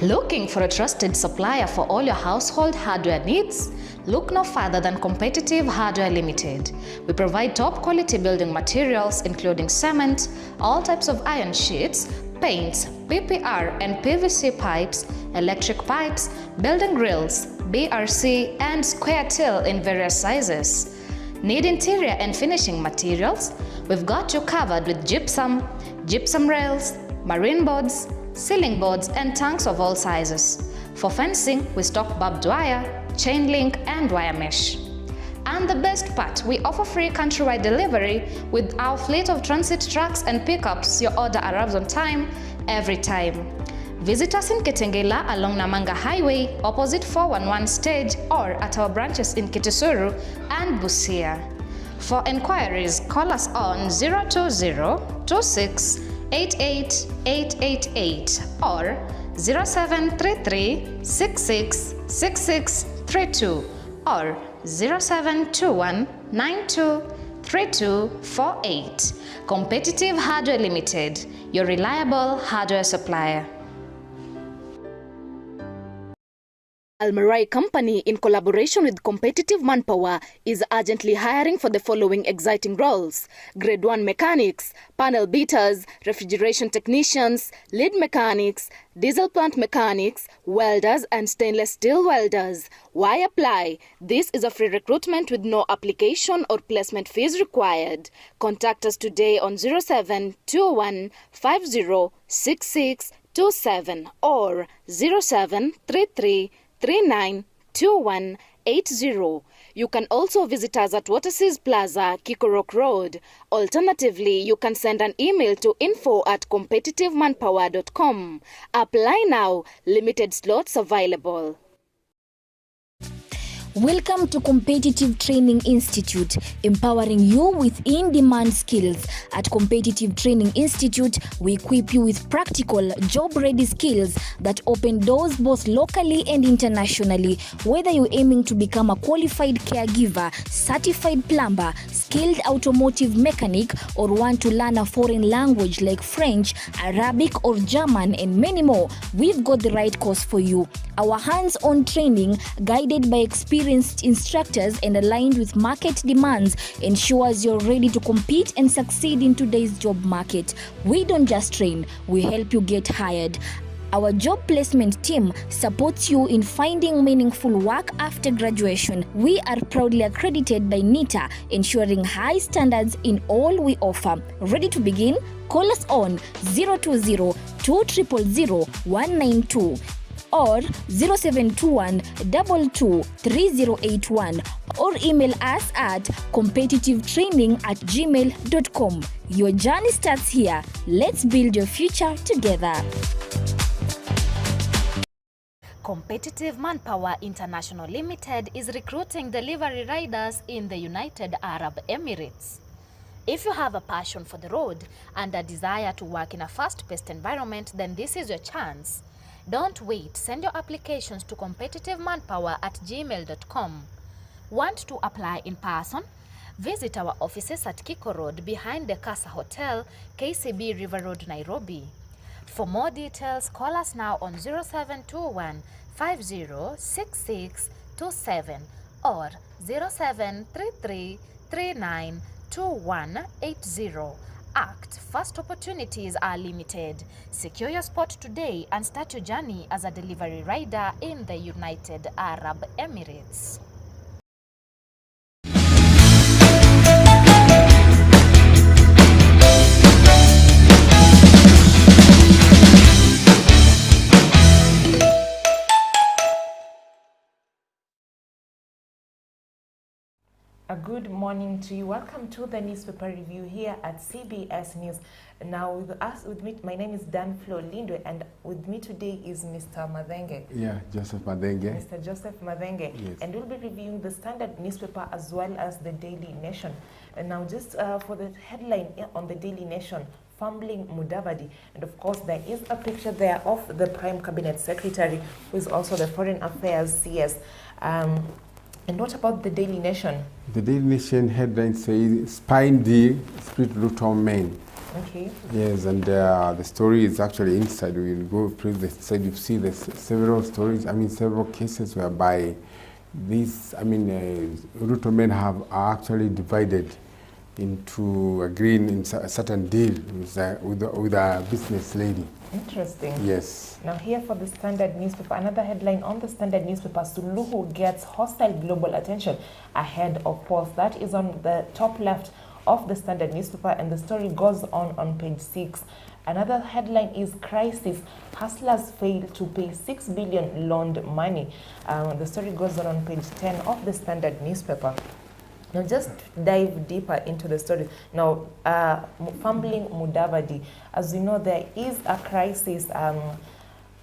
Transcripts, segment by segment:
Looking for a trusted supplier for all your household hardware needs? Look no further than Competitive Hardware Limited. We provide top quality building materials including cement, all types of iron sheets, paints, PPR and PVC pipes, electric pipes, building grills, BRC and square till in various sizes. Need interior and finishing materials? We've got you covered with gypsum rails, marine boards, ceiling boards and tanks of all sizes. For fencing, we stock barbed wire, chain link and wire mesh. And the best part, we offer free countrywide delivery with our fleet of transit trucks and pickups. Your order arrives on time, every time. Visit us in Kitengela along Namanga Highway, opposite 411 stage, or at our branches in Kitusuru and Busia. For enquiries, call us on 020-26-88-888 or 0733-666632 or 0721-923248. Competitive Hardware Limited, your reliable hardware supplier. Almarai Company, in collaboration with Competitive Manpower, is urgently hiring for the following exciting roles: Grade 1 mechanics, panel beaters, refrigeration technicians, lead mechanics, diesel plant mechanics, welders and stainless steel welders. Why apply? This is a free recruitment with no application or placement fees required. Contact us today on 0721 506627 or 0733 392180. You can also visit us at Waterseas Plaza, Kikorok Road. Alternatively, you can send an email to info@competitivemanpower.com. Apply now. Limited slots available. Welcome to Competitive Training Institute, empowering you with in-demand skills. At Competitive Training Institute, we equip you with practical, job-ready skills that open doors both locally and internationally. Whether you're aiming to become a qualified caregiver, certified plumber, skilled automotive mechanic, or want to learn a foreign language like French, Arabic, or German, and many more, we've got the right course for you. Our hands-on training, guided by experienced instructors and aligned with market demands, ensures you're ready to compete and succeed in today's job market. We don't just train, we help you get hired. Our job placement team supports you in finding meaningful work after graduation. We are proudly accredited by NITA, ensuring high standards in all we offer. Ready to begin? Call us on 020-200-192. or 0721-223081 or email us at competitivetraining@gmail.com. Your journey starts here. Let's build your future together. Competitive Manpower International Limited is recruiting delivery riders in the United Arab Emirates. If you have a passion for the road and a desire to work in a fast-paced environment, then this is your chance. Don't wait. Send your applications to competitivemanpower@gmail.com. Want to apply in person? Visit our offices at Kiko Road behind the Casa Hotel, KCB River Road, Nairobi. For more details, call us now on 0721 506627 or 0733 392180. Act. First opportunities are limited. Secure your spot today and start your journey as a delivery rider in the United Arab Emirates. A good morning to you. Welcome to the newspaper review here at CBS News. Now with me, my name is DNFLOW, and with me today is Mr. Mathenge. Yeah, Joseph Mathenge. Mr. Joseph Mathenge. Yes. And we'll be reviewing the Standard newspaper as well as the Daily Nation. And now just for the headline on the Daily Nation, fumbling Mudavadi. And of course, there is a picture there of the Prime Cabinet Secretary, who is also the Foreign Affairs CS. And what about the Daily Nation? The Daily Nation headline says, spine deal, split root on men. Okay. Yes, and the story is actually inside. We will go through the side. You see the several stories. I mean, several cases whereby these, Ruto men are actually divided into agreeing in a certain deal with a business lady. Interesting. Yes. Now here for the Standard newspaper, another headline on the Standard newspaper, Suluhu gets hostile global attention ahead of polls. That is on the top left of the Standard newspaper, and the story goes on page 6. Another headline is crisis. Hustlers fail to pay 6 billion loaned money. The story goes on page 10 of the Standard newspaper. Now just dive deeper into the story. Now, fumbling Mudavadi. As we know, there is a crisis.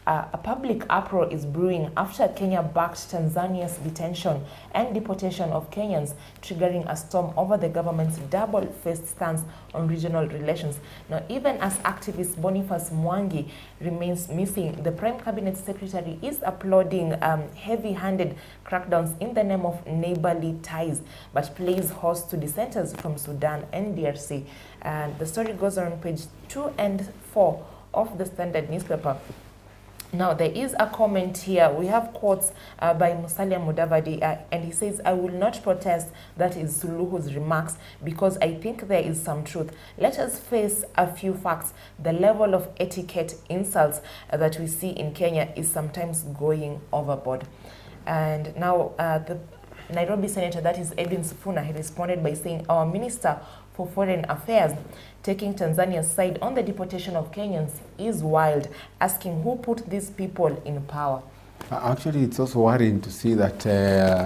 A public uproar is brewing after Kenya backed Tanzania's detention and deportation of Kenyans, triggering a storm over the government's double-faced stance on regional relations. Now, even as activist Boniface Mwangi remains missing, the Prime Cabinet Secretary is applauding heavy-handed crackdowns in the name of neighborly ties, but plays host to dissenters from Sudan and DRC. And the story goes on page 2 and 4 of the Standard newspaper. Now, there is a comment here. We have quotes by Musalia Mudavadi, and he says, "I will not protest," that is Suluhu's remarks, "because I think there is some truth. Let us face a few facts. The level of etiquette insults that we see in Kenya is sometimes going overboard." And now, the Nairobi Senator, that is Edwin Sifuna, he responded by saying, "Our Minister for Foreign Affairs taking Tanzania's side on the deportation of Kenyans is wild, asking who put these people in power." Actually, it's also worrying to see that the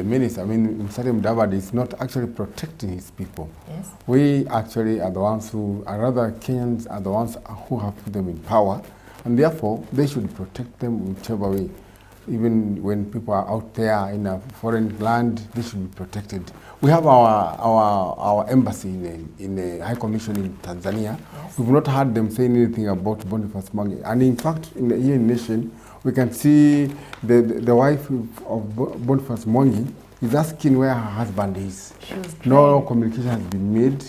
minister, Musalia Mudavadi, is not actually protecting his people. Yes. We actually are the ones who, or rather Kenyans are the ones who have put them in power, and therefore they should protect them whichever way. Even when people are out there in a foreign land, they should be protected. We have our embassy in the High Commission in Tanzania. Yes. We've not heard them say anything about Boniface Mwangi. And in fact, here in Nation, we can see the wife of Boniface Mwangi is asking where her husband is. No communication has been made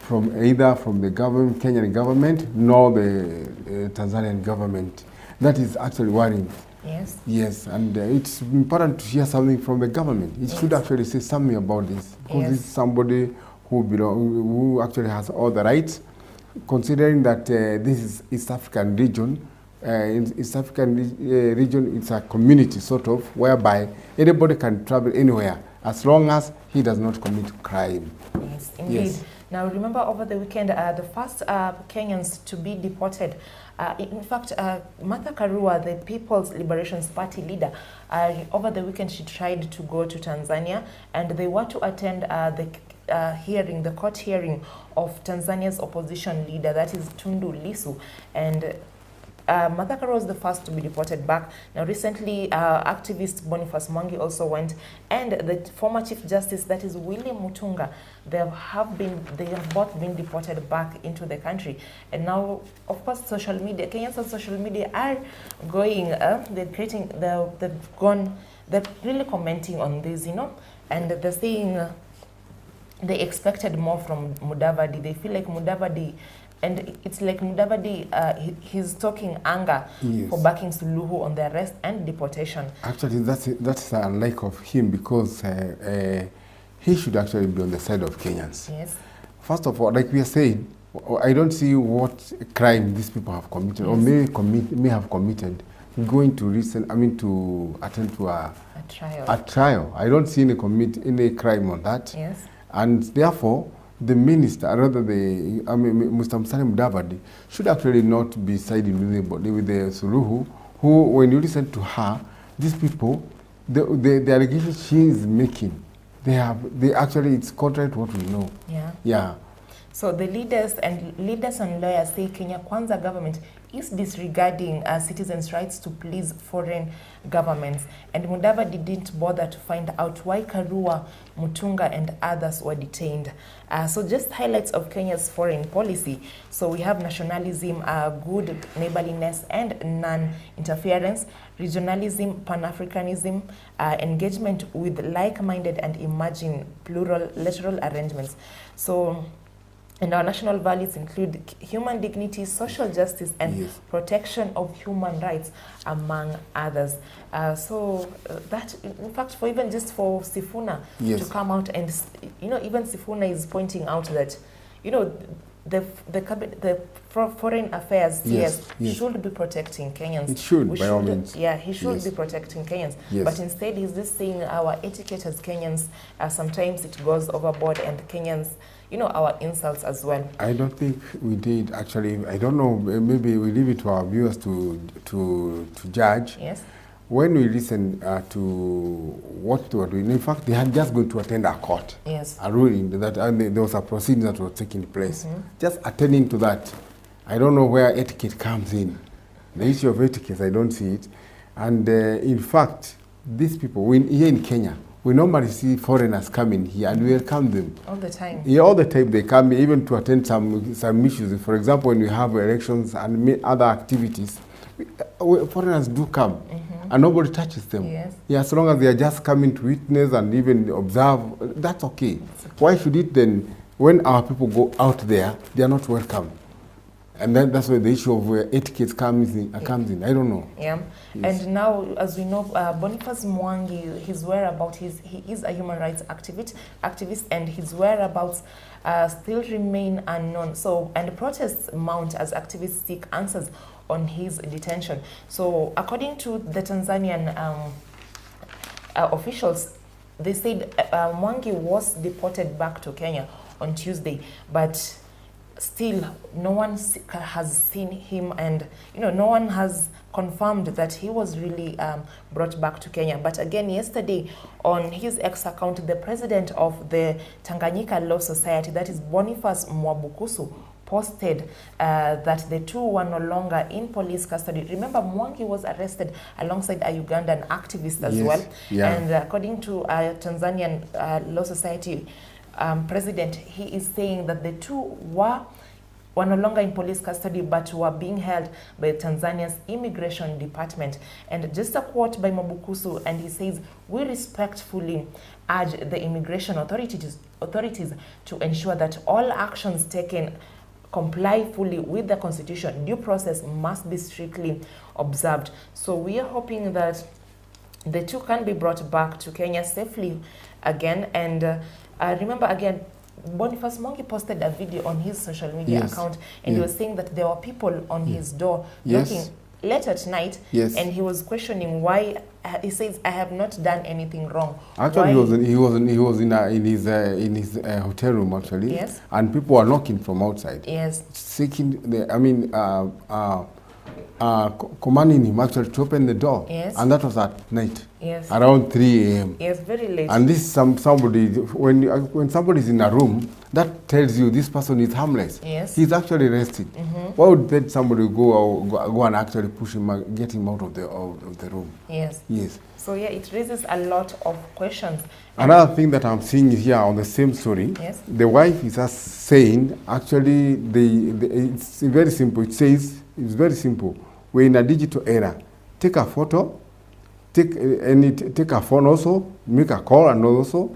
from either from the government, Kenyan government, nor the Tanzanian government. That is actually worrying. Yes. Yes, and it's important to hear something from the government. It should actually say something about this, because this is somebody who actually has all the rights, considering that this is East African region. In East African region, it's a community sort of, whereby anybody can travel anywhere as long as he does not commit crime. Yes, indeed. Yes. Now, remember over the weekend, the first Kenyans to be deported, in fact, Martha Karua, the People's Liberations Party leader, over the weekend she tried to go to Tanzania, and they were to attend the court hearing of Tanzania's opposition leader, that is Tundu Lissu, and Martha Karua was the first to be deported back. Now, recently, activist Boniface Mwangi also went, and the former Chief Justice, that is William Mutunga, they have both been deported back into the country. And now, of course, social media, Kenyans on social media are going, they're really commenting on this, and they're saying they expected more from Mudavadi. They feel like Mudavadi, and it's like Mudavadi, he's talking anger for backing Suluhu on the arrest and deportation. Actually, that's unlike of him, because he should actually be on the side of Kenyans. Yes. First of all, like we are saying, I don't see what crime these people have committed, or may have committed, going to to attend to a trial. I don't see any crime on that. Yes. And therefore, the minister, rather Mr. Musalia Mudavadi, should actually not be siding with the Suluhu, who, when you listen to her, these people, the allegations she is making, it's contrary to what we know. Yeah. Yeah. So the leaders and lawyers say Kenya Kwanza government is disregarding citizens' rights to please foreign governments. And Mudavadi didn't bother to find out why Karua, Mutunga, and others were detained. So just highlights of Kenya's foreign policy. So we have nationalism, good neighborliness and non-interference, regionalism, Pan-Africanism, engagement with like-minded and emerging plurilateral arrangements. So And our national values include human dignity, social justice, and protection of human rights, among others. That, in fact, for even just for Sifuna to come out and, even Sifuna is pointing out that, the foreign affairs should be protecting Kenyans. It should, by all means. Yeah, he should be protecting Kenyans. But instead, he's just saying our etiquette as Kenyans, sometimes it goes overboard, and Kenyans, our insults as well. I don't think we did, actually. I don't know, maybe we leave it to our viewers to judge. Yes. When we listen to what they were doing, in fact, they had just going to attend a court. Yes. A ruling that, and there was a proceeding that was taking place. Just attending to that, I don't know where etiquette comes in. The issue of etiquette, I don't see it. And in fact, these people, here in Kenya, we normally see foreigners coming here and we welcome them. All the time. Yeah, all the time they come, even to attend some issues. For example, when we have elections and other activities, foreigners do come and nobody touches them. Yes. Yeah, as long as they are just coming to witness and even observe, that's okay. Why should it then, when our people go out there, they are not welcome? And then that's where the issue of etiquette comes in. I don't know. Yeah. Yes. And now, as we know, Boniface Mwangi, his whereabouts, he is a human rights activist, and his whereabouts still remain unknown. So, and protests mount as activists seek answers on his detention. So, according to the Tanzanian officials, they said Mwangi was deported back to Kenya on Tuesday, but still no one has seen him, and no one has confirmed that he was really brought back to Kenya. But again, yesterday on his X account, the president of the Tanganyika Law Society, that is Boniface Mwabukusu, posted that the two were no longer in police custody. Remember, Mwangi was arrested alongside a Ugandan activist as well. Yeah. And according to a Tanzanian Law Society president, he is saying that the two were no longer in police custody, but were being held by Tanzania's immigration department. And just a quote by Mwabukusu, and he says, "We respectfully urge the immigration authorities to ensure that all actions taken comply fully with the constitution. Due process must be strictly observed." So we are hoping that the two can be brought back to Kenya safely again. And remember, again, Boniface Mwangi posted a video on his social media account, and he was saying that there were people on his door knocking late at night, and he was questioning why. He says, "I have not done anything wrong." Actually, he was in his hotel room actually, and people were knocking from outside, seeking commanding him actually to open the door, and that was at night, around 3 a.m. Yes, very late. And this somebody, when somebody is in a room, that tells you this person is harmless. Yes, he's actually resting. Why would then somebody go and actually push him, get him out of the room? Yes. Yes. So yeah, it raises a lot of questions. Another thing that I'm seeing here on the same story, the wife is just saying, actually, it's very simple. It says, it's very simple. We're in a digital era. Take a photo, take a phone also, make a call, and also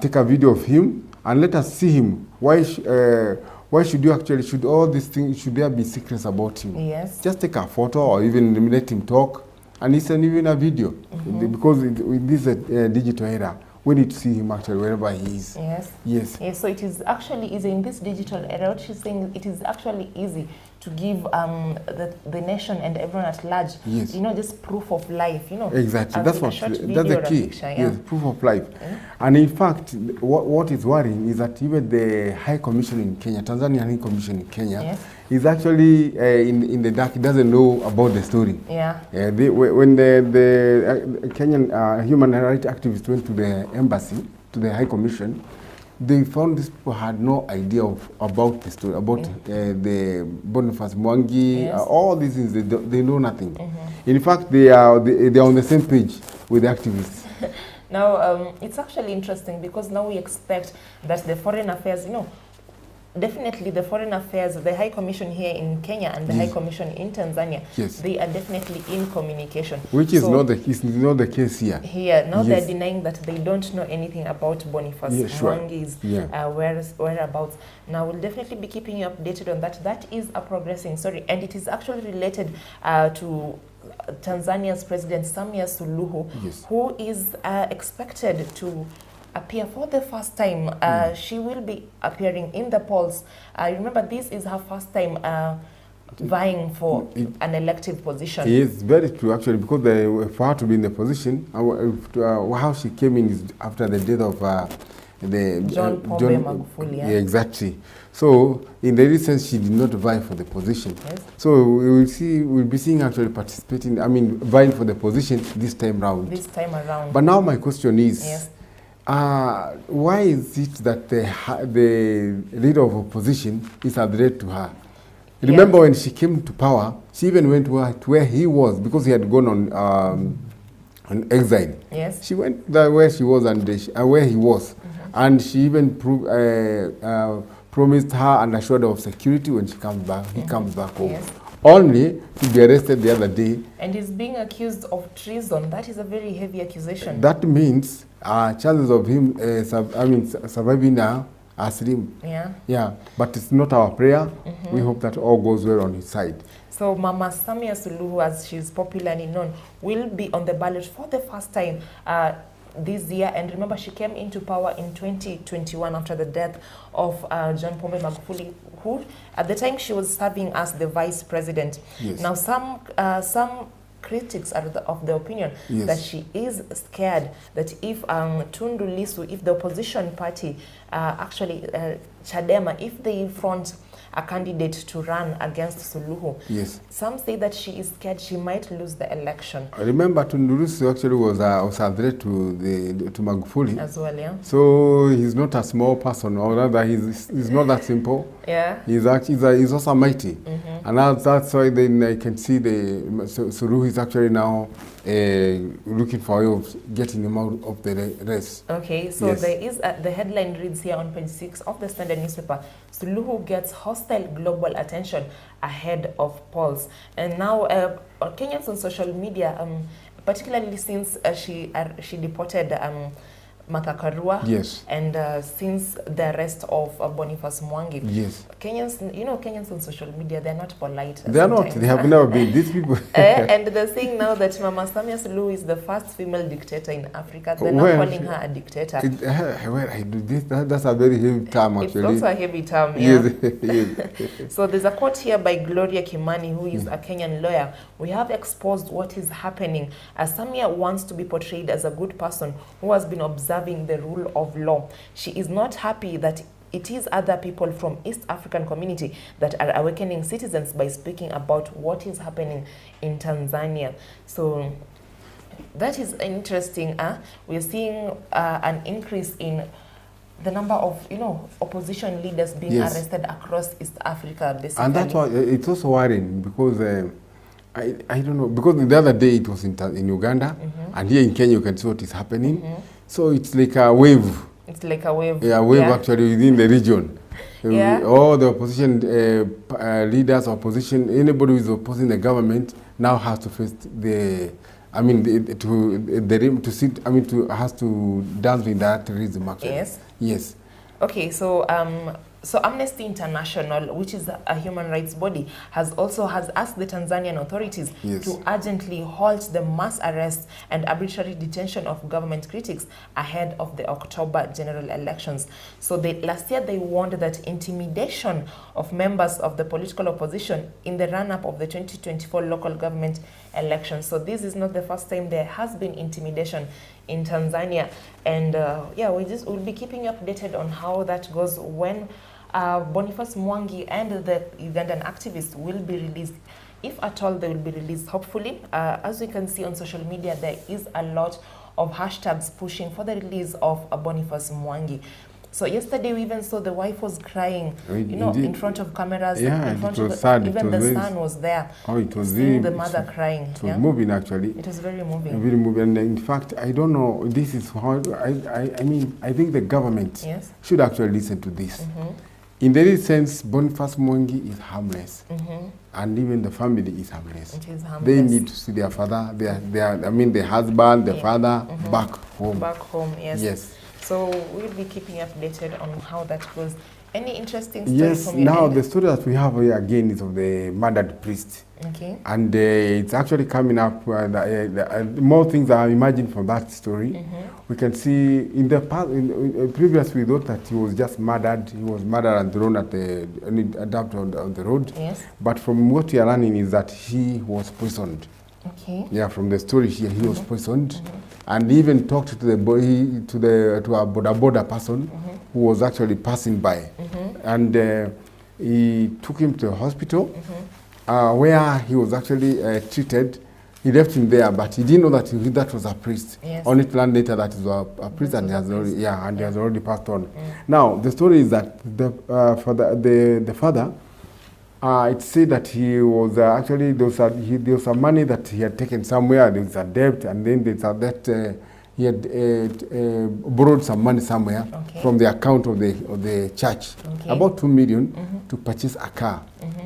take a video of him, and let us see him. Why should you actually, should all these things, should there be secrets about him? Yes. Just take a photo or even let him talk, and it's even a video. Because with this digital era, we need to see him actually wherever he is. Yes. Yes. Yes. So it is actually easy in this digital era. What she's saying, it is actually easy to give the nation and everyone at large, just proof of life. Exactly. That's the key. Picture, yes, proof of life. And in fact, what is worrying is that even the High Commission in Kenya, Tanzanian High Commission in Kenya, is actually in the dark. He doesn't know about the story. Yeah. When the Kenyan human rights activists went to the embassy, to the High Commission, they found these people had no idea about the story, about the Boniface Mwangi, all these things. They know nothing. In fact, they are on the same page with the activists. Now, it's actually interesting because now we expect that the foreign affairs, definitely the Foreign Affairs, the High Commission here in Kenya and the High Commission in Tanzania, they are definitely in communication. Which is not the case here. Here, now they're denying that they don't know anything about Boniface Mwangi's whereabouts. Now, we'll definitely be keeping you updated on that. That is a progressing story, and it is actually related to Tanzania's President Samia Suluhu, who is expected to appear for the first time. She will be appearing in the polls. Remember, this is her first time vying for an elective position. Yes, very true, actually, because for her to be in the position, how she came in is after the death of John Pombe Magufuli. Yeah, exactly. So, in the recent, she did not vie for the position. Yes. So, we'll be seeing actually participating, vying for the position this time round. This time around. But now my question is, why is it that the leader of opposition is a threat to her? Remember when she came to power, she even went to where he was because he had gone on exile. Yes. She went there where she was and where he was. And she even promised her an assured of security when she comes back. He comes back home. Yes. Only to be arrested the other day. And he's being accused of treason. That is a very heavy accusation. That means chances of him surviving now are slim. Yeah. But it's not our prayer. We hope that all goes well on his side. So Mama Samia Suluhu, as she's popularly known, will be on the ballot for the first time this year. And remember, she came into power in 2021 after the death of John Pombe Magufuli, who at the time she was serving as the vice president. Yes. Now some critics are of the opinion that she is scared that if Tundu Lissu, if the opposition party, actually Chadema, if they front a candidate to run against Suluhu, some say that she is scared she might lose the election. I remember Tundu Lissu actually was a threat to Magufuli as well, yeah. So he's not a small person, or rather he's not that simple. Yeah. He's also mighty. And that's why then I can see Suluhu is actually now looking for a way of getting him out of the race. Okay, so there is the headline reads here on page 6 of the Standard newspaper: Suluhu gets hostile global attention ahead of polls. And now Kenyans on social media, particularly since she deported Martha Karua, and since the arrest of Boniface Mwangi, Kenyans on social media, they're not polite. They're not. They have never been. These people. And they're saying now that Mama Samia Suluhu is the first female dictator in Africa. They're not calling her a dictator. That's a very heavy term, actually. It's also a heavy term, So there's a quote here by Gloria Kimani, who is a Kenyan lawyer. We have exposed what is happening. Samia wants to be portrayed as a good person who has been observing the rule of law. She is not happy that it is other people from East African community that are awakening citizens by speaking about what is happening in Tanzania. So that is interesting. We're seeing an increase in the number of opposition leaders being arrested across East Africa, basically. And that's why it's also worrying, because I don't know, because the other day it was in Uganda, and here in Kenya you can see what is happening. So it's like a wave. It's like a wave. Yeah, a wave actually within the region. All the opposition leaders, anybody who is opposing the government now has to face has to dance with that terrorism actually. Yes. Okay, so Amnesty International, which is a human rights body, has asked the Tanzanian authorities to urgently halt the mass arrest and arbitrary detention of government critics ahead of the October general elections. So last year they warned that intimidation of members of the political opposition in the run-up of the 2024 local government elections. So this is not the first time there has been intimidation in Tanzania, and we'll be keeping you updated on how that goes when Boniface Mwangi and the Ugandan activists will be released, if at all they will be released, hopefully. As we can see on social media, there is a lot of hashtags pushing for the release of Boniface Mwangi. So yesterday we even saw the wife was crying, in front of cameras. Yeah, in front it was of sad. Even the son was there. Oh, it was seeing the mother crying. It was moving, actually. It was very moving. Very moving. And in fact, I don't know. This is how I think the government should actually listen to this. in the sense, Boniface Mwangi is harmless, and even the family is harmless. It is harmless. They need to see their father, the husband, the father, back home. Back home, yes. Yes. So we'll be keeping you updated on how that goes. Any interesting story Yes, from your now end? the story that we have here again is of the murdered priest. Okay. And it's actually coming up, more things are emerging from that story. We can see in the past, previously we thought that he was just murdered. He was murdered and thrown at dumped on the road. Yes. But from what we are learning is that he was poisoned. Okay. Yeah, from the story here, he was poisoned, and even talked to the boy, to a border person who was actually passing by, and he took him to the hospital, where he was actually treated. He left him there, but he didn't know that that was a priest. Yes. Only to learn later that it was a priest, and he has already, he has already passed on. Now the story is that the father. It said that he was actually there was some money that he had taken somewhere. There was a debt, and then there's a that he had borrowed some money somewhere from the account of the church, about 2 million, to purchase a car,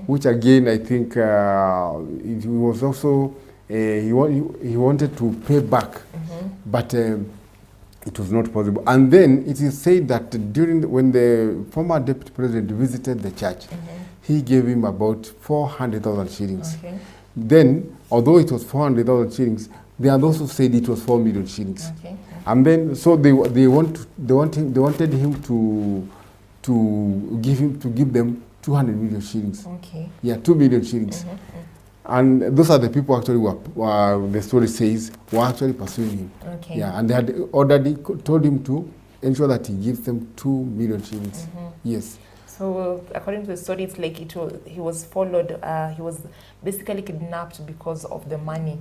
which again I think it was also he wanted to pay back, but it was not possible. And then it is said that when the former deputy president visited the church, he gave him about 400,000 shillings. Okay. Then, although it was 400,000 shillings, they had also said it was 4 million shillings. Okay. And then, so they wanted him to give them 200 million shillings. Okay. Yeah, 2 million shillings. And those are the people actually who the story says were actually pursuing him. Okay. Yeah, and they had told him to ensure that he gives them 2 million shillings. Yes. So according to the story, it's like he was followed. He was basically kidnapped because of the money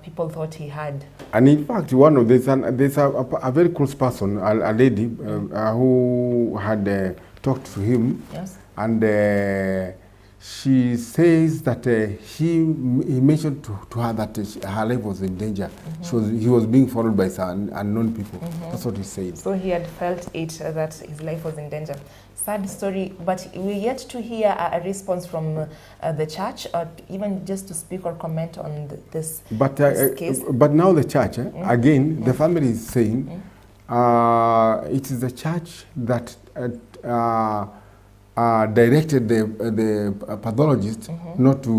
people thought he had. And in fact, there's a very close person, a lady who had talked to him. Yes. And she says that he mentioned to her that her life was in danger. He was being followed by some unknown people. That's what he said. So he had felt it that his life was in danger. Sad story, but we're yet to hear a response from the church, or even just to speak or comment on this case. But now the church, again, the family is saying it is the church that directed the pathologist not to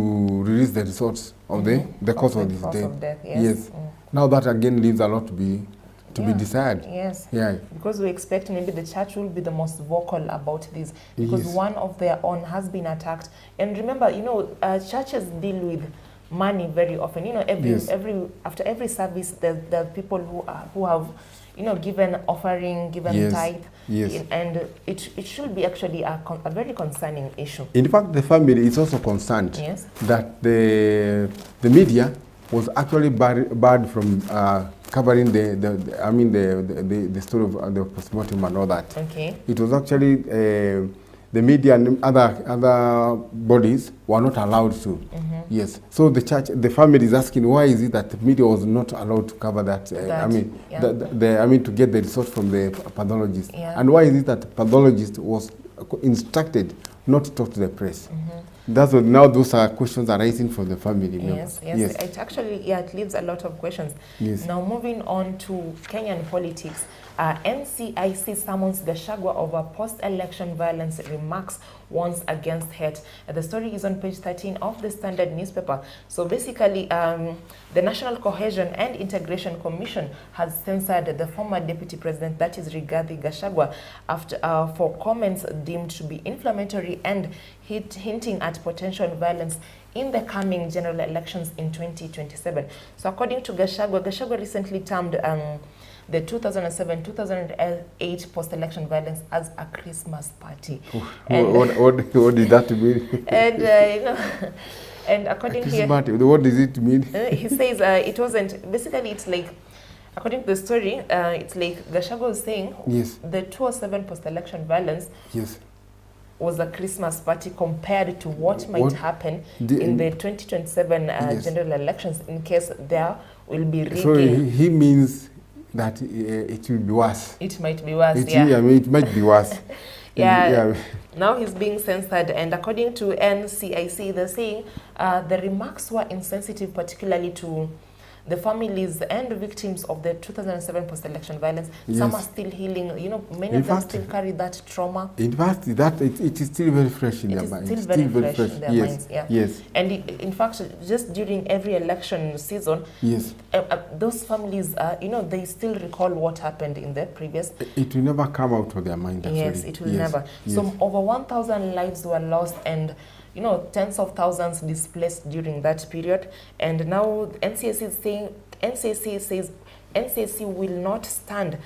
release the results of the cause of his death. Yes. Now that again leaves a lot to be desired. Yes. Yeah. Because we expect maybe the church will be the most vocal about this, because one of their own has been attacked. And remember, churches deal with money very often. After every service, there are people who have given offering, given tithe. Yes. And it should be actually a very concerning issue. In fact, the family is also concerned that the media was actually barred from covering the story of the postmortem and all that. Okay. It was actually the media and other bodies were not allowed to. Yes. So the family is asking, why is it that the media was not allowed to cover that? To get the results from the pathologist. Yeah. And why is it that the pathologist was instructed not to talk to the press? That's what now those are questions arising for the family. Yes. It actually it leaves a lot of questions. Yes. Now moving on to Kenyan politics. NCIC summons Gachagua over post-election violence remarks, warns against hate. The story is on page 13 of the Standard newspaper. So basically, the National Cohesion and Integration Commission has censored the former deputy president, that is Rigathi Gachagua, for comments deemed to be inflammatory and hinting at potential violence in the coming general elections in 2027. So according to Gachagua recently termed the 2007-2008 post-election violence as a Christmas party. What did that mean? And and according to what does it mean? He says it wasn't. Basically, it's like, according to the story, it's like Gachagua was saying the 2007 post-election violence was a Christmas party compared to what might happen in the 2027 general elections, in case there will be rigging. So he means that it will be worse. It might be worse, it might be worse. Yeah. Now he's being censored, and according to NCIC, they're saying the remarks were insensitive, particularly to the families and victims of the 2007 post-election violence. Yes. Some are still healing. You know, many of them still carry that trauma. In fact, it is still very fresh in their minds. It is still very fresh in their yes. minds. Yeah. Yes. And in fact, just during every election season, yes, those families, you know, they still recall what happened in the previous. It will never come out of their mind. Actually. Yes, it will never. Yes. So over 1,000 lives were lost, and you know, tens of thousands displaced during that period. And now NCAC is saying, NCAC will not stand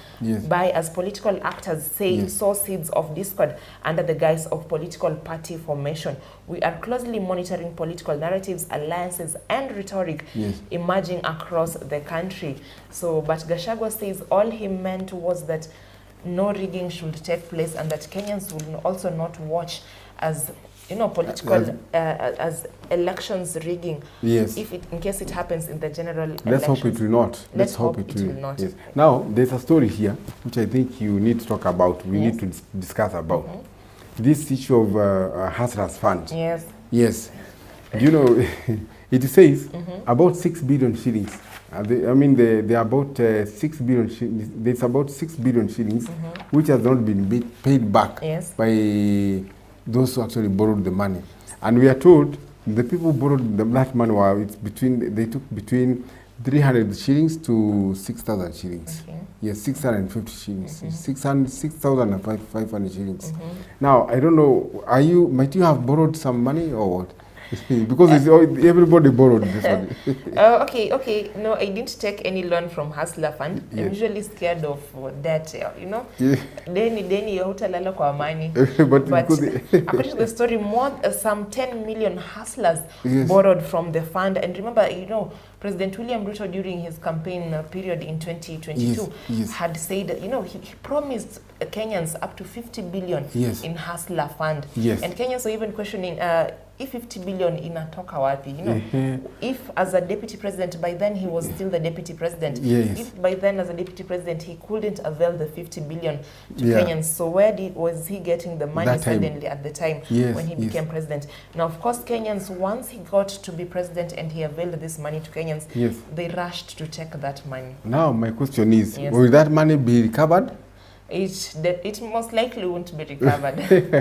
by as political actors say sow seeds of discord under the guise of political party formation. We are closely monitoring political narratives, alliances, and rhetoric emerging across the country. So, but Gachagua says all he meant was that no rigging should take place, and that Kenyans will also not watch as, you know, political as elections rigging. Yes. If it, in case it happens in the general elections. Let's hope it will not. Let's hope it will not. Yes. Now, there's a story here which I think you need to talk about. We need to discuss about this issue of Hustlers Fund. Yes. Yes. You know, it says about 6 billion shillings. I mean, they're about 6 billion shillings. There's about 6 billion shillings which has not been paid back by those who actually borrowed the money. And we are told the people who borrowed that money were, they took between 300 shillings to 6,000 shillings. Okay. Yes, 650 shillings. 6,500 shillings. Now, I don't know, might you have borrowed some money or what? Because everybody borrowed this one. Okay. No, I didn't take any loan from Hustler Fund. I'm usually scared of debt, you know. Deni hutalala kwa amani. But according to the story, some 10 million hustlers borrowed from the fund. And remember, you know, President William Ruto during his campaign period in 2022 had said, you know, he promised Kenyans up to 50 billion in Hustler Fund. And Kenyans were even questioning if 50 billion inatoka wapi, you know, if as a deputy president, by then he was still the deputy president, if by then as a deputy president he couldn't avail the 50 billion to Kenyans, so where was he getting the money suddenly at the time when he became president? Now, of course, Kenyans, once he got to be president and he availed this money to Kenyans, they rushed to take that money. Now, my question is, will that money be recovered? It most likely won't be recovered.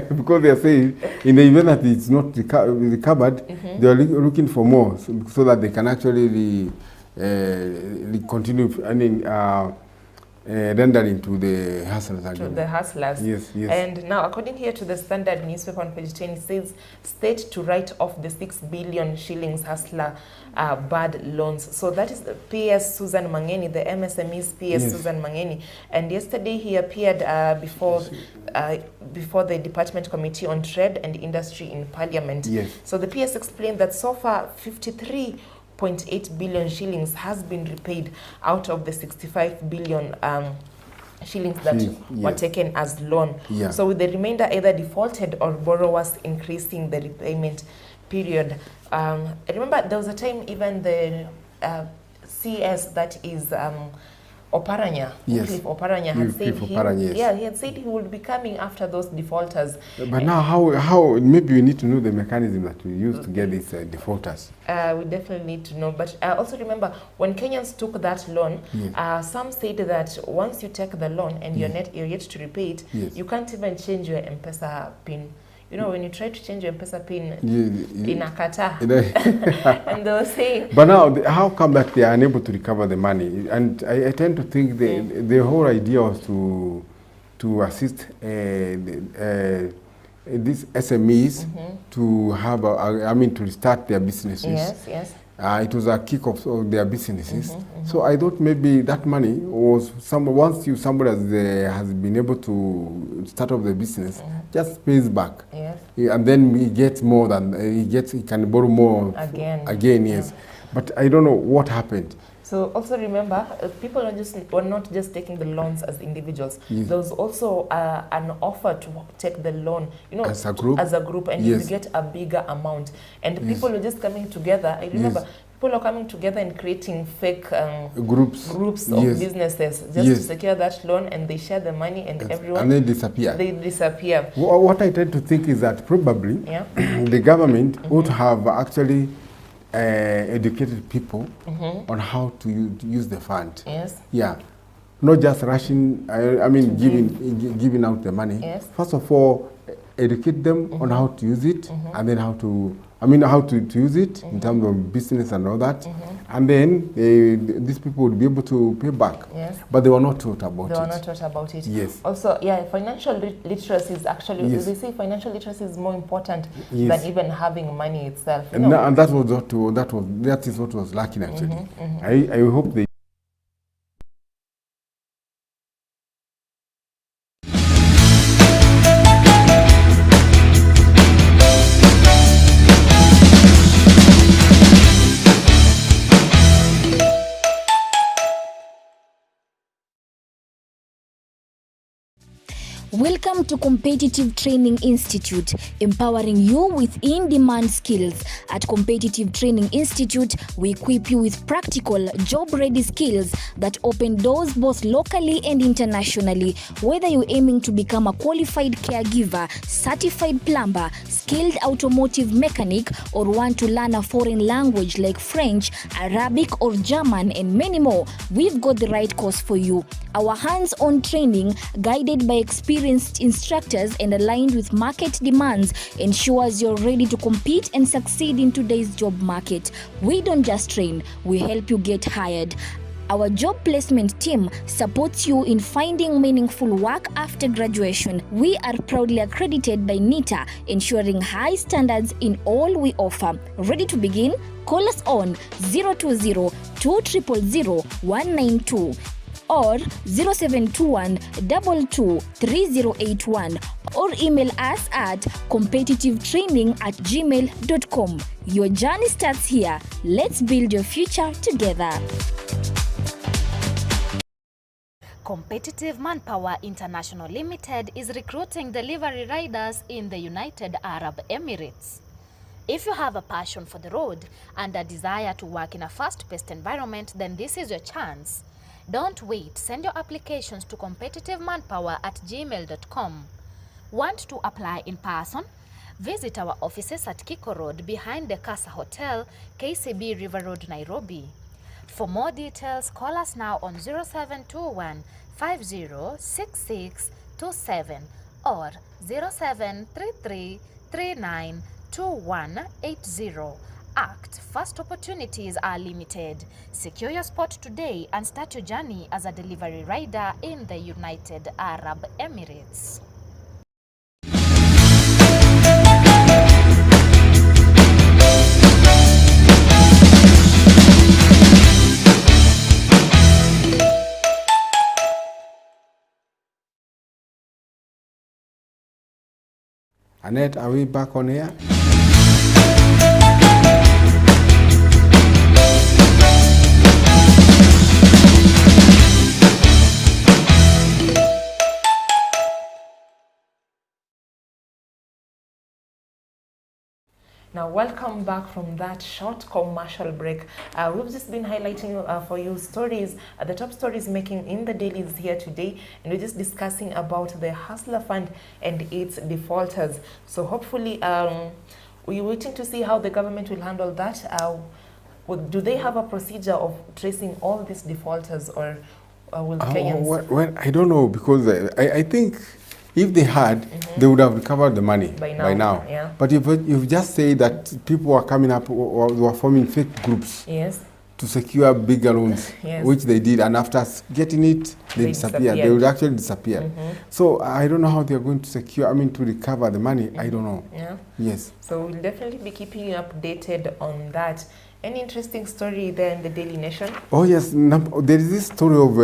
Because they are saying, in the event that it's not recovered, they are looking for more so that they can actually continue, I mean, rendering to the hustlers again. To the hustlers. Yes. And now, according here to the Standard newspaper on page 10, it says, state to write off the 6 billion shillings hustler bad loans. So that is PS Susan Mangeni, the MSME's PS Susan Mangeni. And yesterday he appeared before the Department Committee on Trade and Industry in Parliament. So the PS explained that so far 53.8 billion shillings has been repaid out of the 65 billion shillings that were taken as loan. So with the remainder either defaulted or borrowers increasing the repayment period. I remember there was a time even the CS, that is Oparanya, Cliff Oparanya, had said he had said he would be coming after those defaulters. But now how maybe we need to know the mechanism that we use to get these defaulters. We definitely need to know. But also remember, when Kenyans took that loan, some said that once you take the loan and you're yet to repay it, you can't even change your M-Pesa PIN. You know, when you try to change your M-Pesa PIN, inakata. And they were saying... But now, how come that they are unable to recover the money? And I tend to think the whole idea was to assist these SMEs to have, to restart their businesses. It was a kick-off of their businesses. So I thought maybe that money was once somebody has been able to start off the business, just pays back. And then he gets more than he can borrow more again. But I don't know what happened. So also remember, people were not just taking the loans as individuals. There was also an offer to take the loan, you know, as a group, and you get a bigger amount. And people were just coming together. I remember people are coming together and creating fake groups of businesses just to secure that loan, and they share the money, and everyone and then disappear. They disappear. What I tend to think is that probably the government would have actually educated people on how to use the fund. Yes. Yeah. Not just rushing, I mean, giving out the money. Yes. First of all, educate them on how to use it, and then how to use it in terms of business and all that. And then these people would be able to pay back. Yes. But they were not taught about it. They were not taught about it. Yes. Also, financial literacy is actually, they say financial literacy is more important than even having money itself. And that is what was lacking actually. I hope they Welcome to Competitive Training Institute, empowering you with in-demand skills. At Competitive Training Institute, we equip you with practical, job-ready skills that open doors both locally and internationally. Whether you're aiming to become a qualified caregiver, certified plumber, skilled automotive mechanic, or want to learn a foreign language like French, Arabic, or German, and many more, we've got the right course for you. Our hands-on training, guided by experienced instructors and aligned with market demands, ensures you're ready to compete and succeed in today's job market. We don't just train, we help you get hired. Our job placement team supports you in finding meaningful work after graduation. We are proudly accredited by NITA, ensuring high standards in all we offer. Ready to begin? Call us on 020-200-192. or 0721-223081, or email us at competitivetraining@gmail.com. Your journey starts here. Let's build your future together. Competitive Manpower International Limited is recruiting delivery riders in the United Arab Emirates. If you have a passion for the road and a desire to work in a fast-paced environment, then this is your chance. Don't wait. Send your applications to competitivemanpower@gmail.com. Want to apply in person? Visit our offices at Kiko Road behind the Casa Hotel, KCB River Road, Nairobi. For more details, call us now on 0721 506627 or 0733 392180. Act. First opportunities are limited. Secure your spot today and start your journey as a delivery rider in the United Arab Emirates. Annette, are we back on air? Now, welcome back from that short commercial break. We've just been highlighting for you stories, the top stories making in the dailies here today, and we're just discussing about the Hustler Fund and its defaulters. So hopefully, we're waiting to see how the government will handle that. Do they have a procedure of tracing all these defaulters, or will Kenyans? Well, I don't know, because I think if they had, they would have recovered the money by now. Yeah. But you've just said that people are coming up or were forming fake groups to secure bigger loans, which they did, and after getting it, they disappeared. They would actually disappear. So I don't know how they're going to secure, to recover the money. I don't know. Yeah. Yes. So we'll definitely be keeping you updated on that. Any interesting story there in the Daily Nation? Oh yes, there is this story of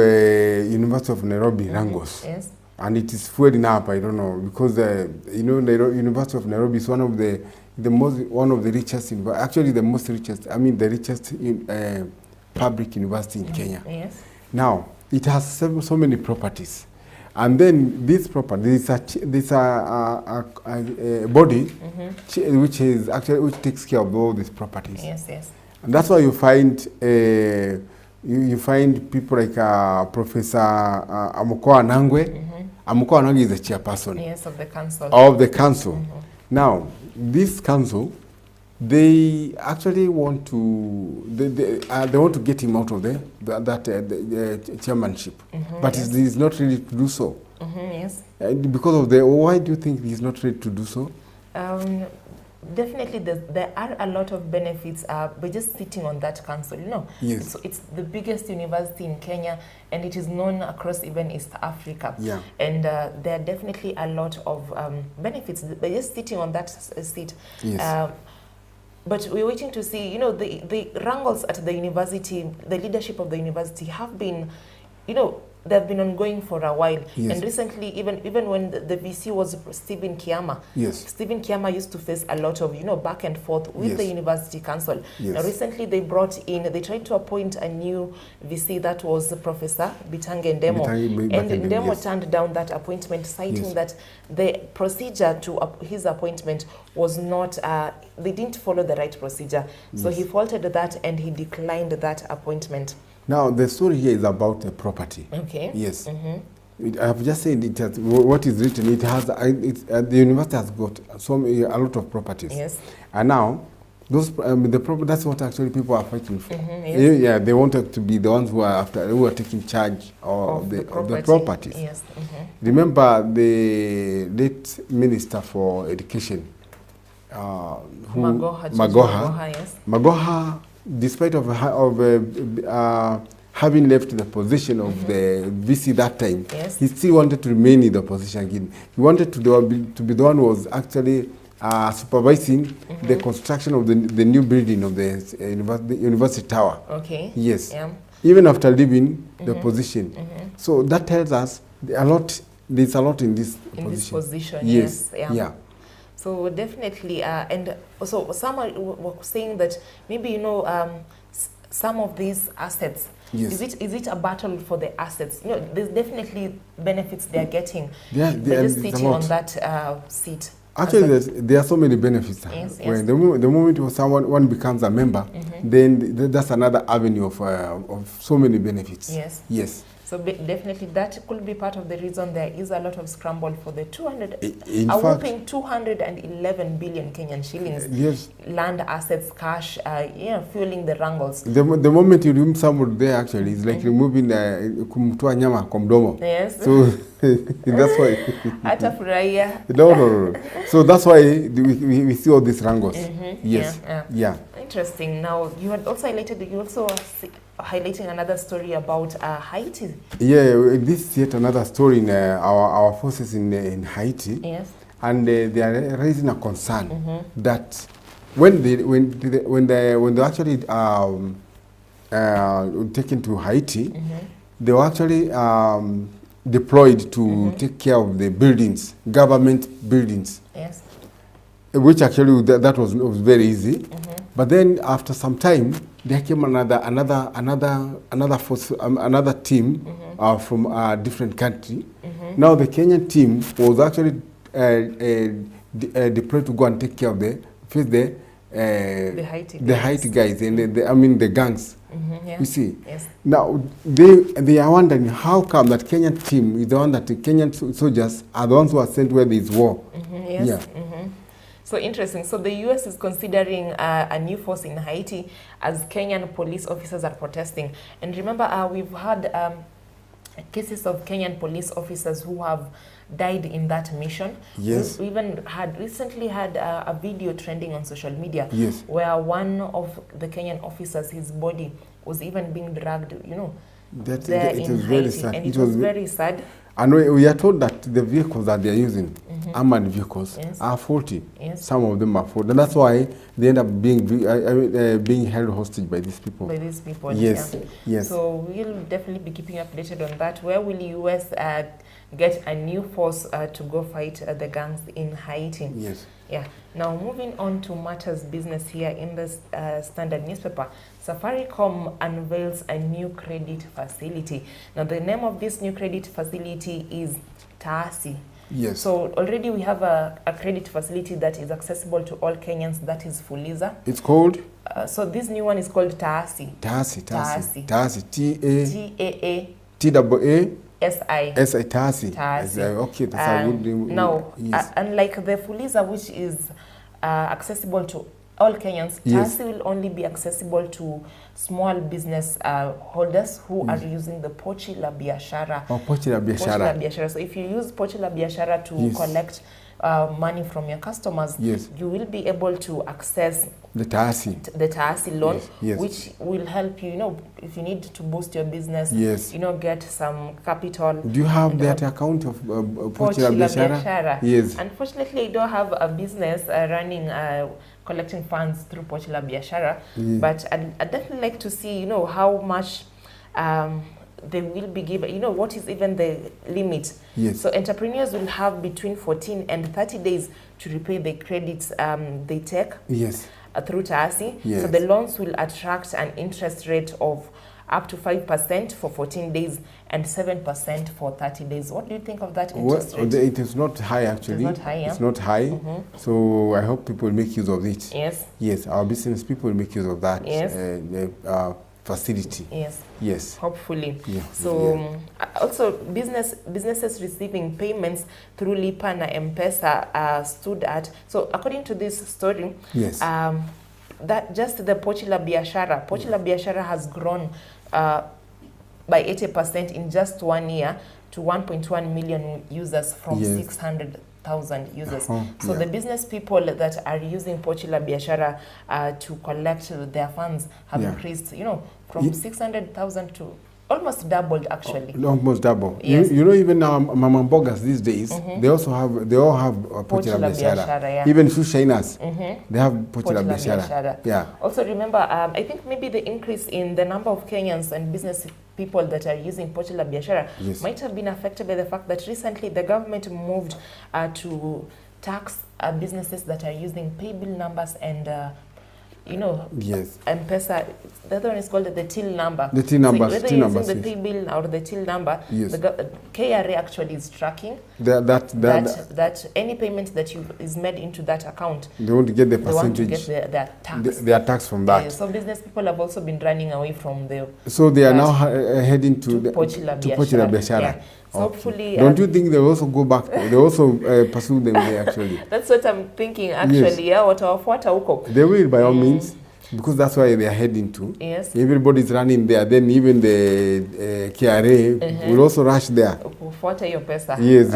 University of Nairobi, Rangos. Yes. And it is fueling up, I don't know, because the University of Nairobi is one of the richest, actually the most richest, the richest public university in Kenya. Yes. Now, it has so many properties. And then this property, there's a body which takes care of all these properties. Yes, yes. And that's why you find you find people like Professor Amukoa Nangwe. Amukoa Nangwe is the chairperson. Yes, of the council. Of the council. Now, this council, they actually want to they want to get him out of the chairmanship, but yes. he's not ready to do so. Yes. Because of the, why do you think he's not ready to do so? Definitely, there are a lot of benefits by just sitting on that council. You know, yes. It's the biggest university in Kenya, and it is known across even East Africa. Yeah. And there are definitely a lot of benefits by just sitting on that seat. Yes. But we're waiting to see, you know, the wrangles at the university, the leadership of the university have been, you know, they've been ongoing for a while. Yes. And recently, even when the VC was Stephen Kiama, yes. Stephen Kiama used to face a lot of, you know, back and forth with yes. the university council. Yes. Now, recently they tried to appoint a new VC, that was Professor Bitange Ndemo. And Ndemo yes. turned down that appointment, citing yes. that the procedure to his appointment was not, they didn't follow the right procedure. So yes. he faulted that and he declined that appointment. Now, the story here is about a property. Okay. Yes. I have just said it has, what is written, it has, the university has got a lot of properties. Yes. And now, those that's what actually people are fighting for. Yes. Yeah, they wanted to be the ones who are taking charge of the properties. Yes. Remember the late Minister for Education, Magoha, yes. Magoha, despite of having left the position of the VC that time, yes. he still wanted to remain in the position again. He wanted to be the one who was actually supervising the construction of the new building of the university tower. Okay. Yes. Yeah. Even after leaving the position. So that tells us there's a lot in this position. In this position, yes. Yes. Yeah. Yeah. So definitely, and also some were saying that maybe, you know, some of these assets, yes. is it a battle for the assets? You know, there's definitely benefits they're getting. Yeah, they're just sitting on that seat. Actually, there are so many benefits. Yes, yes. When the moment one becomes a member, then that's another avenue of so many benefits. Yes. Yes. So definitely that could be part of the reason there is a lot of scramble for the whopping 211 billion Kenyan shillings. Yes. Land assets, cash, fueling the wrangles. The moment you remove somebody there, actually, it's like removing kumtoa nyama kwa mdomo. Yes. So that's why. Atafurahia. No. So that's why we see all these wrangles. Yes. Yeah. Interesting. Now, you had also highlighting another story about Haiti. Yeah, this is yet another story in our forces in Haiti. Yes. And they are raising a concern that when they actually taken to Haiti, they were actually deployed to take care of the buildings, government buildings. Yes. Which actually that was very easy. But then after some time, there came another force, another team from a different country. Now the Kenyan team was actually deployed to go and take care of the Haiti guys and the gangs. Yeah. You see. Yes. Now they are wondering how come that Kenyan team is the one that the Kenyan soldiers are the ones who are sent where there is war. Yes. Yeah. So interesting. So the U.S. is considering a new force in Haiti as Kenyan police officers are protesting. And remember, we've had cases of Kenyan police officers who have died in that mission. Yes. We even recently had a video trending on social media. Yes. Where one of the Kenyan officers, his body was even being dragged, you know, there in Haiti. Very sad. And it was very sad. And we are told that the vehicles that they are using, armored vehicles, are faulty. Yes. Some of them are faulty. And that's why they end up being held hostage by these people. By these people, yes. Yeah. Yes. So we'll definitely be keeping updated on that. Where will the U.S. get a new force to go fight the gangs in Haiti? Yes. Yeah. Now, moving on to matters business here in the Standard newspaper, Safaricom unveils a new credit facility. Now, the name of this new credit facility is Taasi. Yes. So already we have a credit facility that is accessible to all Kenyans, that is Fuliza. It's called? So this new one is called Taasi. Taasi. Taasi. Taasi. T-A-A. T-A-A. S-I. Taasi. Taasi. Okay, that's a good name. Now, yes. unlike the Fuliza, which is accessible to all Kenyans, Yes. Taasi will only be accessible to small business holders who are using the Pochi la Biashara. Oh, Pochi la Biashara. Pochi la Biashara. So if you use Pochi la Biashara to Yes. collect money from your customers, Yes. you will be able to access The Taasi. the Taasi loan, Yes, yes. which will help you, if you need to boost your business, Yes. get some capital. Do you have and that account of Pochi la Biashara? Yes. Unfortunately, I don't have a business running, collecting funds through Pochi la Biashara, but I'd definitely like to see, how much they will be given, what is even the limit. Yes. So entrepreneurs will have between 14 and 30 days to repay the credits they take. Yes. Through Taasi. Yes. So the loans will attract an interest rate of up to 5% for 14 days and 7% for 30 days. What do you think of that interest rate? It is not high, actually. It's not high, yeah? It's not high. So I hope people make use of it. Yes. Yes, our business people will make use of that. Yes. Facility. Yes. Yes. Hopefully. Yeah. So also businesses receiving payments through Lipa na M-Pesa stood at, so according to this story, Yes. that just the Pochi la Biashara has grown by 80% in just 1 year to 1.1 million users from Yes. 600,000 users. Oh, So yeah. the business people that are using Pochi la Biashara to collect their funds have Yeah. increased, from 600,000 to almost doubled, actually. Almost double. Yes. Even Mama Mbogas these days, they all have Pochi la Biashara. Yeah. Even shoe shiners, they have Pochi la Pochi la Biashara. Biashara. Yeah. Also remember, I think maybe the increase in the number of Kenyans and business people that are using Pochi la Biashara Yes. might have been affected by the fact that recently the government moved to tax businesses that are using pay bill numbers and Yes. M-Pesa. The other one is called the till number. The till numbers, So whether till you're numbers, using the yes. pay bill or the till number, Yes. the KRA actually is tracking That any payment that is made into that account, they want to get the they want to percentage, get their tax. their tax from that. So business people have also been running away from the So they are that now heading to Pochi la Pochi la Biashara. Yeah. So hopefully, Don't you think they will also go back? They also pursue them there, actually. that's what I'm thinking, actually. Yeah, watawafuata huko. They will, by all means, because that's why they are heading to. Yes. Everybody's running there. Then even the KRA will also rush there. Kufuata hiyo pesa. Yes.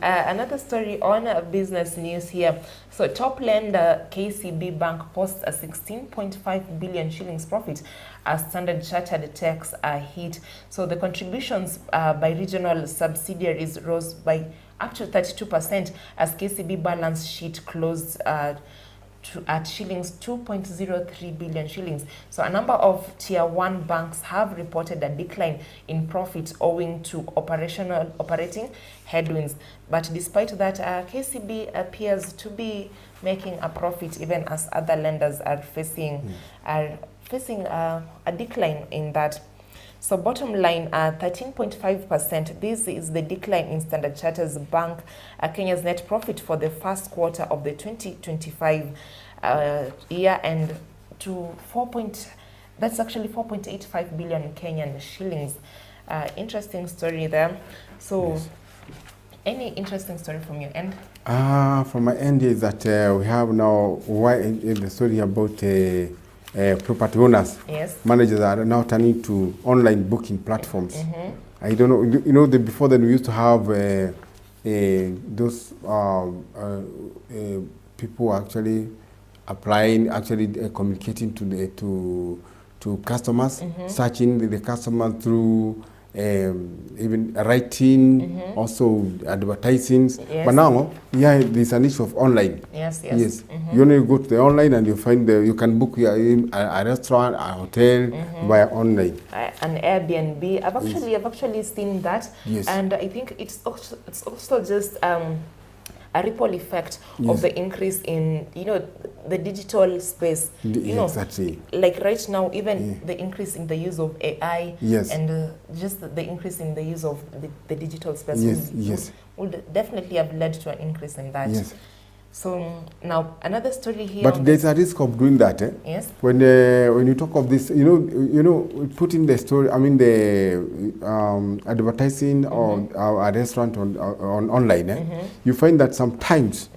Another story on business news here. So top lender KCB Bank posts a 16.5 billion shillings profit as Standard Chartered takes a hit. So the contributions by regional subsidiaries rose by up to 32% as KCB balance sheet closed at shillings 2.03 billion shillings. So a number of tier 1 banks have reported a decline in profits owing to operating headwinds. But despite that, KCB appears to be making a profit even as other lenders are facing a decline in that. So bottom line, 13.5%. This is the decline in Standard Chartered Bank Kenya's net profit for the first quarter of the 2025 year, and to that's actually 4.85 billion Kenyan shillings. Interesting story there. So, yes. Any interesting story from your end? From my end is that we have now the story about property owners. Yes. Managers are now turning to online booking platforms. I don't know, before then we used to have those people actually applying, communicating to customers, searching the customer through even writing, also advertising. Yes. But now, there's an issue of online. Yes. You only go to the online and you find you can book a restaurant, a hotel via online. An Airbnb. I've actually seen that. Yes. And I think it's also just a ripple effect Yes. of the increase in, the digital space. You know, exactly. like right now, even the increase in the use of AI and just the increase in the use of the digital space would definitely have led to an increase in that. Yes. So now another story here. But there's a risk of doing that. Yes. When you talk of this, you know, putting the story. I mean the advertising or a restaurant on online. You find that sometimes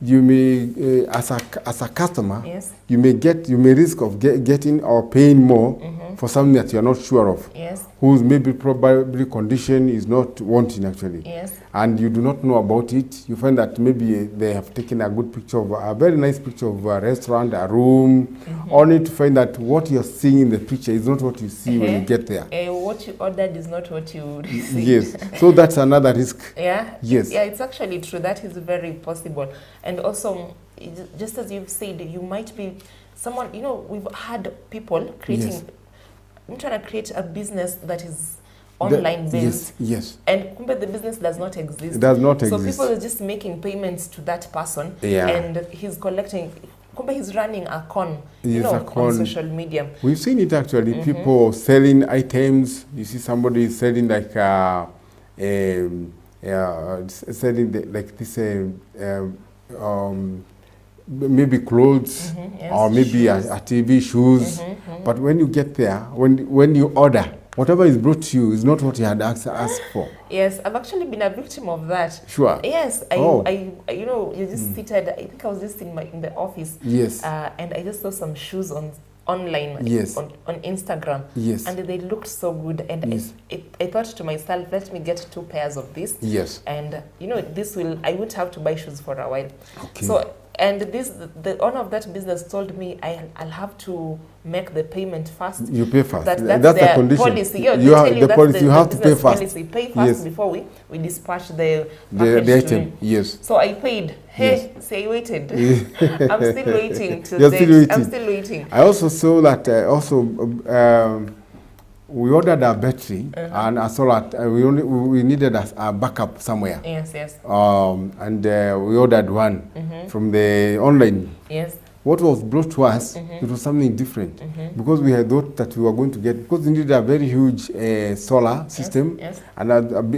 you may, as a customer, you may risk of getting or paying more for something that you are not sure of. Yes. Whose maybe probably condition is not wanting actually. Yes. And you do not know about it. You find that maybe they have taken a good picture of a very nice picture of a restaurant, a room, only to find that what you're seeing in the picture is not what you see when you get there. What you ordered is not what you received. Yes. So that's another risk. Yeah. Yes. Yeah, it's actually true. That is very possible. And also, just as you've said, you might be someone, you know, we've had people creating, I'm trying to create a business that is online based. Yes. And the business does not exist. It does not exist. So people are just making payments to that person. Yeah. And he's collecting, he's running a con, on social media. We've seen it actually. People selling items. You see somebody selling like selling like this maybe clothes or maybe a TV, shoes. But when you get there, when you order, whatever is brought to you is not what you had asked for. Yes, I've actually been a victim of that. Sure. Yes, I you know, you just seated. I think I was just in the office. Yes. And I just saw some shoes online. Yes. On Instagram. Yes. And they looked so good, and I thought to myself, let me get 2 pairs of this. Yes. And you know, I wouldn't have to buy shoes for a while. Okay. So. And the owner of that business told me I'll have to make the payment first. You pay first. That's the condition. Policy. Yeah, you have the policy. You have to pay first. Policy. Pay first before we dispatch the item. Yes. So I paid. Hey, say waited. I'm still waiting to I'm still waiting. I also saw that we ordered a battery and I saw that we needed a backup somewhere. Yes, yes. And we ordered one from the online. Yes. What was brought to us, it was something different because we had thought that we were going to get, because we needed a very huge solar system and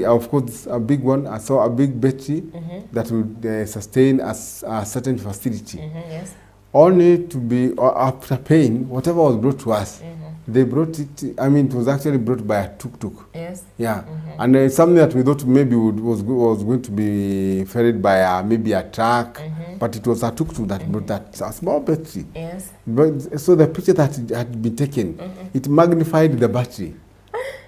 of course a big one. I saw a big battery that would sustain a certain facility. Yes. Only to be, after paying, whatever was brought to us, they brought it, I mean, it was actually brought by a tuk-tuk. Yes. Yeah. And something that we thought maybe was going to be ferried by maybe a truck, but it was a tuk-tuk that brought that, a small battery. Yes. But, so the picture that had been taken, it magnified the battery.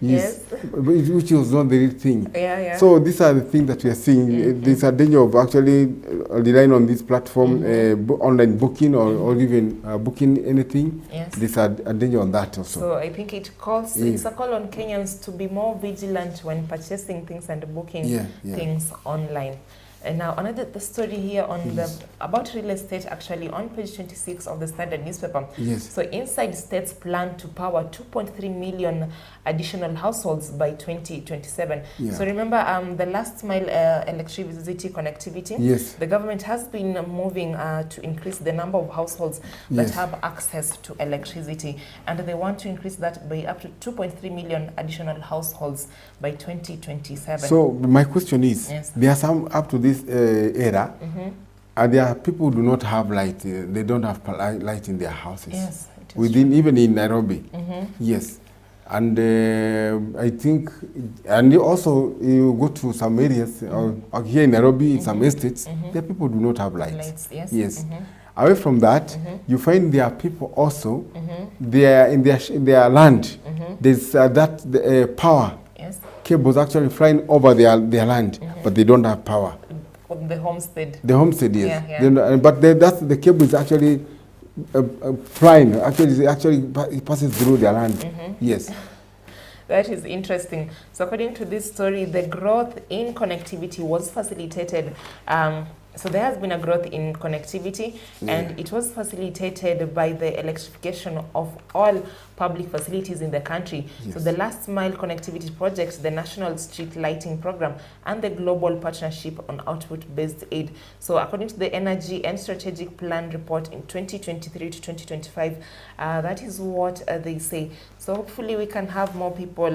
Yes. Which was not the real thing. Yeah, yeah. So these are the things that we are seeing. There's a danger of actually relying on this platform, online booking or even booking anything. Yes. There's a danger on that also. So I think it's a call on Kenyans to be more vigilant when purchasing things and booking things online. And now the story here on about real estate, actually on page 26 of the Standard newspaper. Yes. So inside states plan to power 2.3 million additional households by 2027. Yeah. So remember the last mile electricity connectivity. Yes. The government has been moving to increase the number of households that have access to electricity, and they want to increase that by up to 2.3 million additional households by 2027. So my question is, there are some up to this era, and there are people who do not have light. They don't have light in their houses. Yes, even in Nairobi. Yes. And I think, and also you go to some areas, here in Nairobi, in some estates, there people do not have lights. Yes. Away from that, you find there are people also, they are in their land. There's that power cables actually flying over their land, but they don't have power. The homestead. The homestead, yes. Yeah. But the cable is actually flying. Actually, it passes through their land. Yes. That is interesting. So according to this story, the growth in connectivity was facilitated So there has been a growth in connectivity, and it was facilitated by the electrification of all public facilities in the country. So the last mile connectivity project, the National Street Lighting Program, and the Global Partnership on Output-Based Aid. So according to the Energy and Strategic Plan report in 2023 to 2025, that is what they say. So hopefully we can have more people,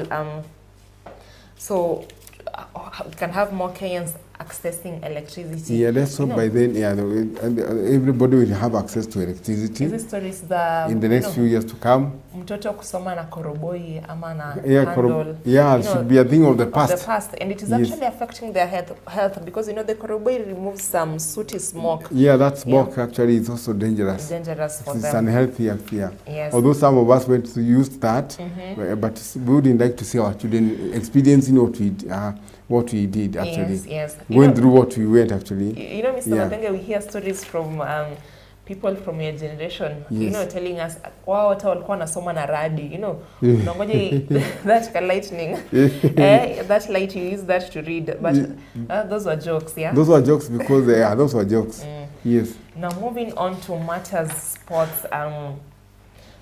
we can have more Kenyans accessing electricity. Yeah, that's so by then, everybody will have access to electricity. Hizi stories the in the next few years to come. Mtoto kusoma na koroboi ama na handle, should be a thing of the past. And it is actually affecting their health because the koroboi removes some sooty smoke. Yeah, that smoke actually is also dangerous. Dangerous for them. It's unhealthy affair. Yes. Although some of us went to use that, but we wouldn't like to see our children experiencing what we did actually. Yes. Going through what we went actually. Mr. Mathenge, we hear stories from people from your generation, telling us, wow, watu walikuwa nasoma na radi, unangoja that lightning, that light, you use that to read, but those were jokes, yeah? Those were jokes because, those were jokes, yes. Now moving on to matters sports,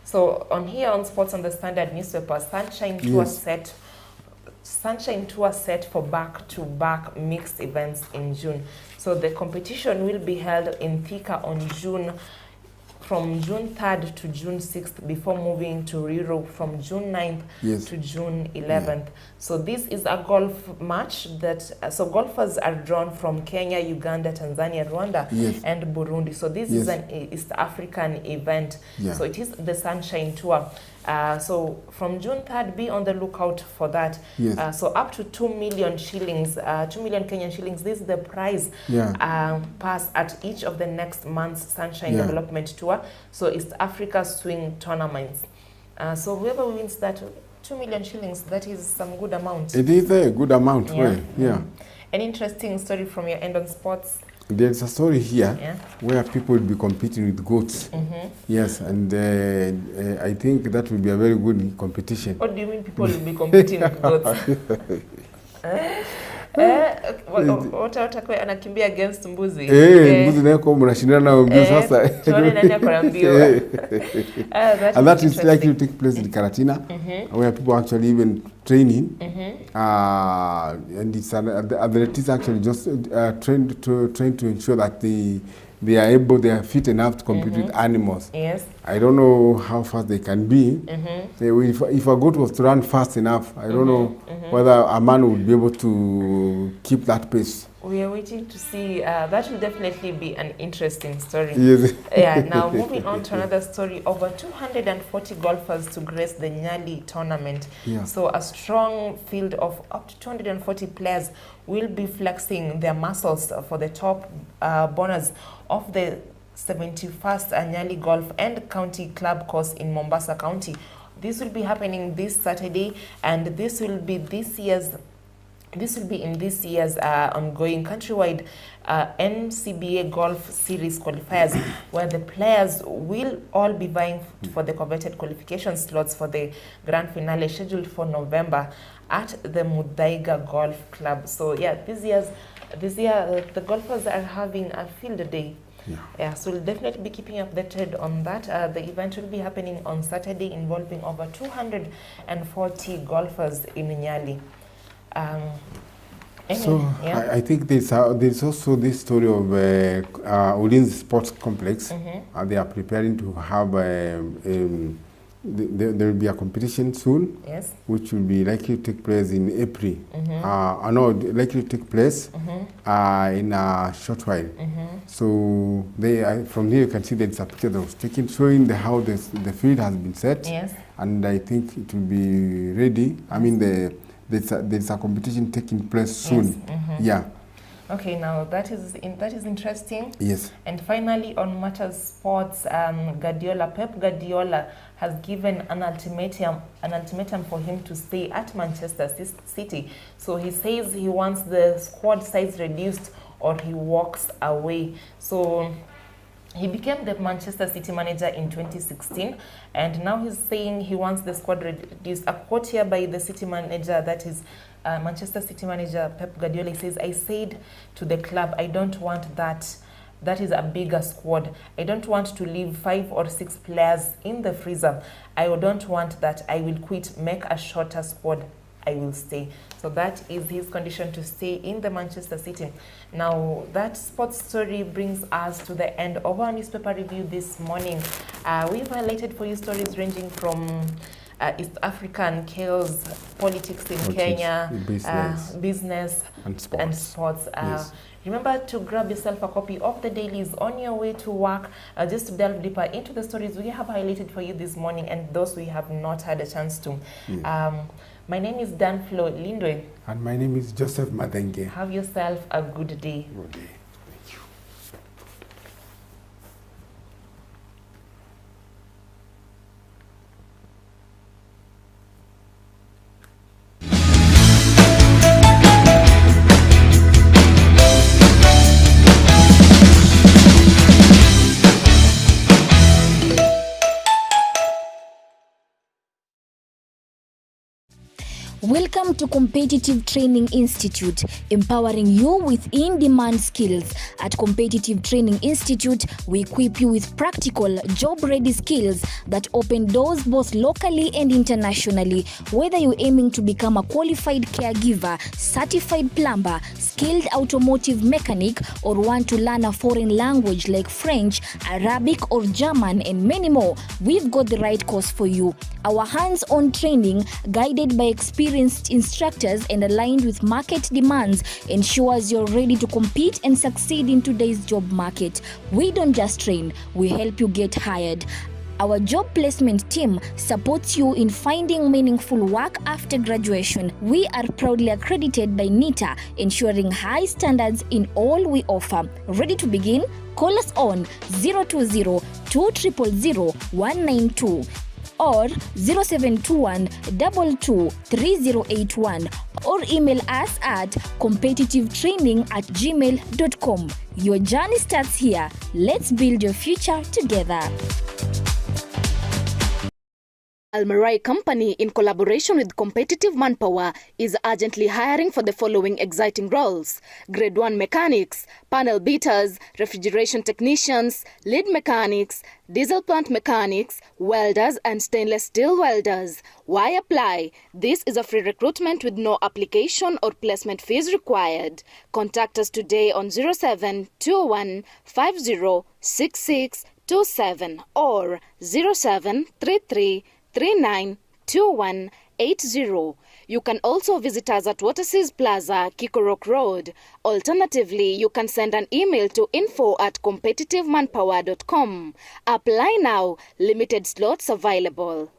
so on sports on the Standard newspaper, Sunshine Tour set for back-to-back mixed events in June. So the competition will be held in Thika from June 3rd to June 6th before moving to Europe from June 9th to June 11th. So this is a golf match so golfers are drawn from Kenya, Uganda, Tanzania, Rwanda, and Burundi. So this is an East African event. So it is the Sunshine Tour. So from June 3rd, be on the lookout for that. So up to 2 million shillings, 2 million Kenyan shillings. This is the prize pass at each of the next month's Sunshine Development Tour. So East Africa Swing Tournaments. So whoever wins that 2 million shillings, that is some good amount. It is a good amount. An interesting story from your end on sports. There's a story here where people will be competing with goats. Yes, and I think that will be a very good competition. What do you mean people will be competing with goats? Watakuwa anakimbia against mbuzi. Mbuzi nayo kwa mnashindana na mbio sasa. Tuone nani akona mbio. And that is likely to take place in Karatina, where people are actually even training. And it's the athletes actually just trained to ensure that they are fit enough to compete with animals. Yes. I don't know how fast they can be. If a goat was to run fast enough, I don't know whether a man would be able to keep that pace. We are waiting to see. That will definitely be an interesting story. Yes. Now moving on to another story. Over 240 golfers to grace the Nyali tournament. So a strong field of up to 240 players will be flexing their muscles for the top bonus of the 71st Nyali Golf and County Club course in Mombasa County. This will be happening this Saturday, and this will be in this year's ongoing countrywide NCBA Golf Series qualifiers, where the players will all be vying for the coveted qualification slots for the grand finale scheduled for November at the Muthaiga Golf Club. So this year the golfers are having a field day. So we'll definitely be keeping updated on that. The event will be happening on Saturday, involving over 240 golfers in Nyali. I think there's also this story of Ulinzi Sports Complex. They are preparing to have there will be a competition soon, which will be likely to take place in April. Likely to take place in a short while. So from here you can see there's a picture that was taken showing how the field has been set, and I think it will be ready. I mean, there's a competition taking place soon. Okay, now that is interesting. And finally, on matters sports, Pep Guardiola has given an ultimatum for him to stay at Manchester City. So he says he wants the squad size reduced or he walks away. So he became the Manchester City manager in 2016, and now he's saying he wants the squad reduced. A quote here by the City manager, that is Manchester City manager Pep Guardiola says, I said to the club, I don't want that. That is a bigger squad. I don't want to leave 5 or 6 players in the freezer. I don't want that. I will quit, make a shorter squad. I will stay. So that is his condition to stay in the Manchester City. Now, that sports story brings us to the end of our newspaper review this morning. We've highlighted for you stories ranging from East African chaos, politics in Kenya, business and sports. Yes. Remember to grab yourself a copy of the dailies on your way to work, just to delve deeper into the stories we have highlighted for you this morning and those we have not had a chance to. Yeah. My name is DNFLOW LINDWE. And my name is Joseph Mathenge. Have yourself a good day. Good day. Thank you. Welcome to Competitive Training Institute, empowering you with in-demand skills. At Competitive Training Institute, we equip you with practical, job-ready skills that open doors both locally and internationally. Whether you're aiming to become a qualified caregiver, certified plumber, skilled automotive mechanic, or want to learn a foreign language like French, Arabic, or German, and many more, we've got the right course for you. Our hands-on training, guided by experienced instructors and aligned with market demands, ensures you're ready to compete and succeed in today's job market. We don't just train, we help you get hired. Our job placement team supports you in finding meaningful work after graduation. We are proudly accredited by NITA, ensuring high standards in all we offer. Ready to begin? Call us on 020-200-192. or 0721-223081, or email us at competitivetraining@gmail.com. Your journey starts here. Let's build your future together. Almarai Company, in collaboration with Competitive Manpower, is urgently hiring for the following exciting roles: Grade 1 mechanics, panel beaters, refrigeration technicians, lead mechanics, diesel plant mechanics, welders, and stainless steel welders. Why apply? This is a free recruitment with no application or placement fees required. Contact us today on 0721 506627 or 0733 392180. You can also visit us at Waterseas Plaza, Kikorok Road. Alternatively, you can send an email to info@competitivemanpower.com. Apply now. Limited slots available.